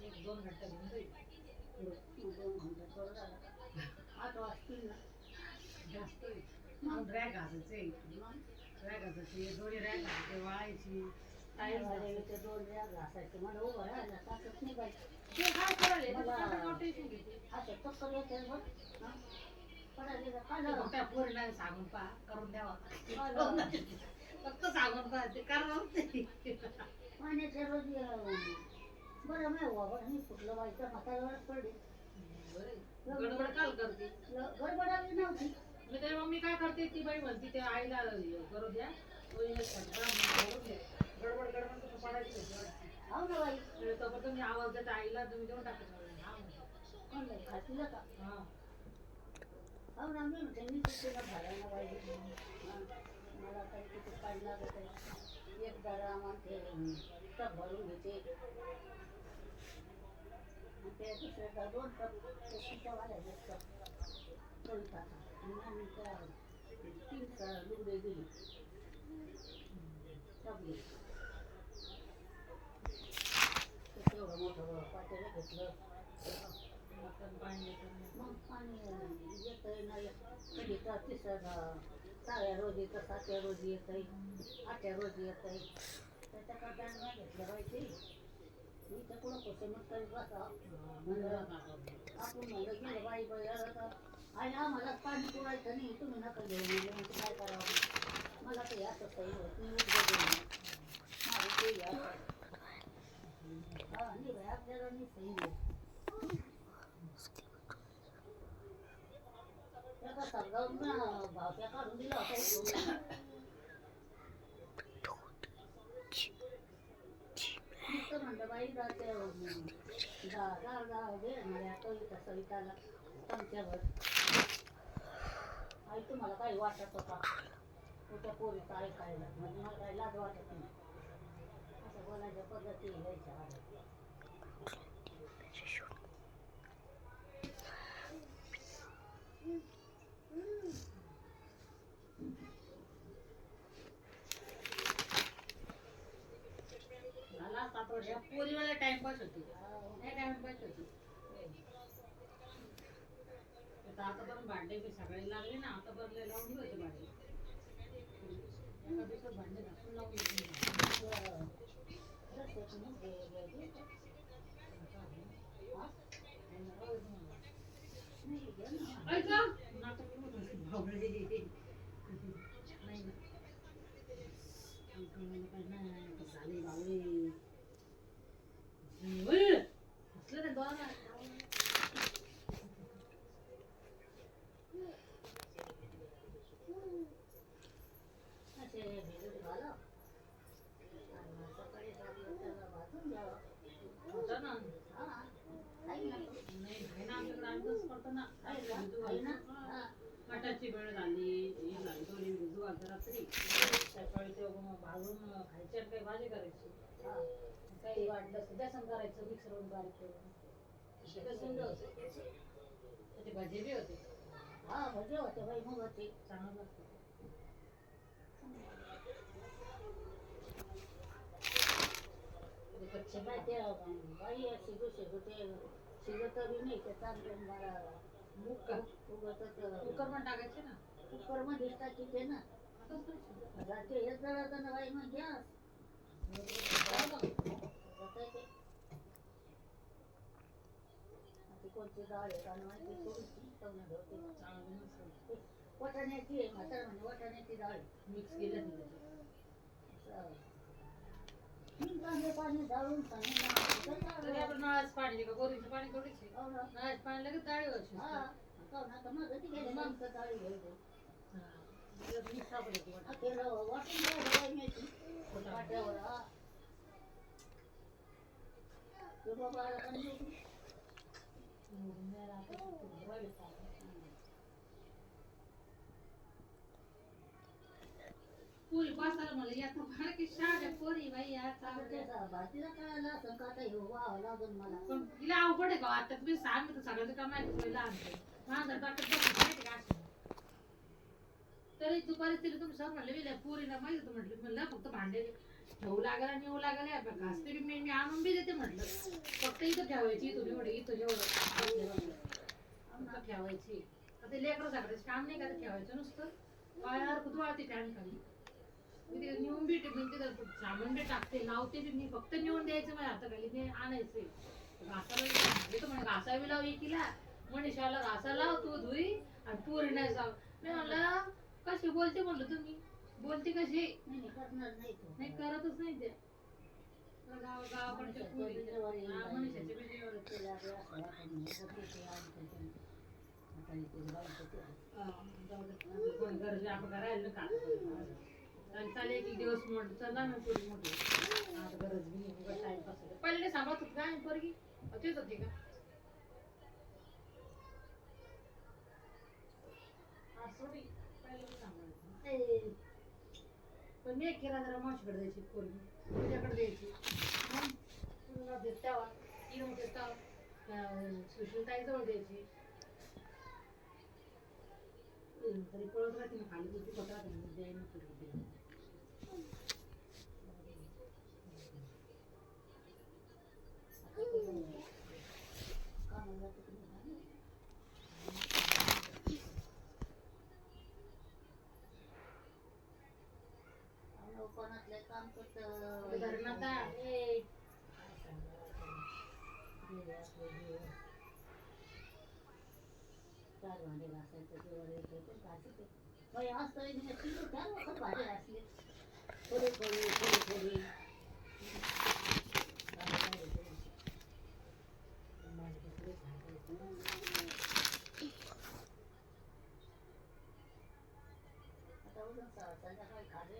एक 2 घंटा घेऊन जाईल. 2 घंटे थोडं झालं का 8 वाजतील ना जास्त मग रॅग घासायचे रॅग घासायची दोन्ही रॅग घासायचे वाळायची टाईम ते 2 रॅग घासायचे मला उभं राहायला ताकद नाही पाहिजे ते काय करायला असं चक्कर येते बघ पडायला पोरीला सांगून पहा करून द्यावा फक्त सांगून पहा ते करावं पाण्याच्या रोज बरं नाही हुआ बरं नाही फुटलं व्हायचं हातावरच पडली गडबड काल करते गडबड आली नव्हती मी तरी मम्मी काय करते ती बाई म्हणते ते आईला करू द्या गडबड गडबड तुम्ही पडायची हो ना बाई तोपर्यंत तुम्ही आवाज देता आईला तुम्ही देऊन टाकत खातीला का हां हो ना मी म्हणते मी तिला भरायला पाहिजे मला काही तिथे पाणी लागत आहे एक जरा म्हणते टप भरून घेते ते दुसऱ्या 2 टप त्याच्या वाल्याचे टप कविताचा आणि त्या 3 लुगडे दिली टप घेतली तेवढं मोठं पातेलं घेतलं मग पाणी येतंय ना कधी तर 3 रोज येतं 7 रोज येतंय 8 रोज येतंय त्याच्याकडे नाही घेतलं पाहिजे इथं कुठं फसवणूक करीत बसा आपण म्हणलं गेलं बाई बाई आलं तर आणि आम्हाला पाणी पुरायचं नाही तुम्ही नका घेऊन गेले म्हणजे काय करावं मला काही असं काही होत नाही माझं हा नाही बाई आपल्याला नाही सही होत त्याचा समजावून भावट्या काढून दिला होता म्हणलं बाई जाते कविता सविताला तुमच्यावर आई तुम्हाला काही वाटत होता तुझ्या पोरीचं ऐकायला म्हणजे मला काही लाज वाटत नाही असं बोलायच्या पद्धती यायच्या पोरीवाला टाइमपास होती टाइमपास होती आता पण भांडे सगळे लागले ना आता पण लावून होते भांडे एका दिवसात भांडे घासून लावून मटाची वेळ झाली दोन्ही भिजू घालतो रात्री सकाळी ते भाजून खायची आणि काही भाजी करायची काही वाटलं बेसन करायचं मिक्सरवरून बारीक करून त्याचे भजे बी होते हा भजे होते बाई मग होते चांगलं लागतं बाई शिजू शिजू ते शिजत बी नाही ते चांगले मला कुकर पण टाकायचे ना कुकर मध्येच टाकीचे ना ते हेच जळतं ना बाई मग गॅस कोणती डाळ आहे का माहिती थोडीशी कमी होती चांगली वाटाण्याची आहे म्हातार म्हणजे वाटाण्याची डाळ मिक्स केलं पाणी डाळून नळाचं पाणी का बोरीचं पाणी थोडीशी नळाचं पाणी लगेच डाळी वर्षी वाटून तो बाबा आला का निवडून? निवडून द्यायला आता कुठं राहिले का? पुरी बसायला म्हणलं याचा फार की शाळा पोरी बाई आता आता त्याचा भारतीला कळालं असं का आता हे व्हावं लागेल मला. पण तिला अवघड आहे का आता तुम्ही सांग तर सगळ्याचं काम आहे तुला लहान माझं डॉक्टर माहिती का असं तरी दुपारी तिला तुम्ही सर म्हणले मी पोरीला माहिती होतं म्हटलं म्हणलं फक्त भांडे ठेवू लागेल आणि येऊ लागेल या घासते मी मी आणून बी देते म्हटलं फक्त इथं ठेवायची इथून एवढं इथं जेवढं फक्त ठेवायची आता लेकरं सगळ्याचं काम नाही का ठेवायचं नुसतं वाळावर कुतवाळते फॅन खाली मी ते नेऊन बी तिथं सामान बी टाकते लावते बी मी फक्त नेऊन द्यायचं माझ्या हाताखाली ते आणायचंय घासायला येतो म्हणे घासावी बी लाव एकीला मनीषाला घासा लाव तू धुई आणि पुरी नाही जाव मी म्हणलं कशी बोलते म्हणलं तुम्ही बोलते कशी नाही करणार नाही तो. नाही करतच नाही ते गावाकडच्या पोरी मनीषाच्या बिजलीवर त्याला बी असं वाटत नाही. तर ते आणतं ते. आता इथे जाऊन ते कोणी गरज आपण करायला का चालेल एक दिवस मोठ चला ना पोरी मोठी आता गरज बी नाही उगाच टाइमपास होतो पहिले सांगत होत काय पोरगी तेच होती का सोडी पहिले बी सांगायचं पण मी एक केला जरा मावशीकडे द्यायची पोरगी तुझ्याकडे द्यायची मग तुला देत तेव्हा ती नव्हते तेव्हा सुशीलताईजवळ द्यायची तरी पळत राहते ना खाली तुझी पत्र राहते द्यायला पोरगी दिला कोणातलं काम करतं धरणाता चार भांडे घासायचं तेव्हा येतं पण घासते बाई आज तरी मी किलो 4 वखत भांडे घासले थोडे थोडे थोडे थोडे आता उद्या संध्याकाळी खाले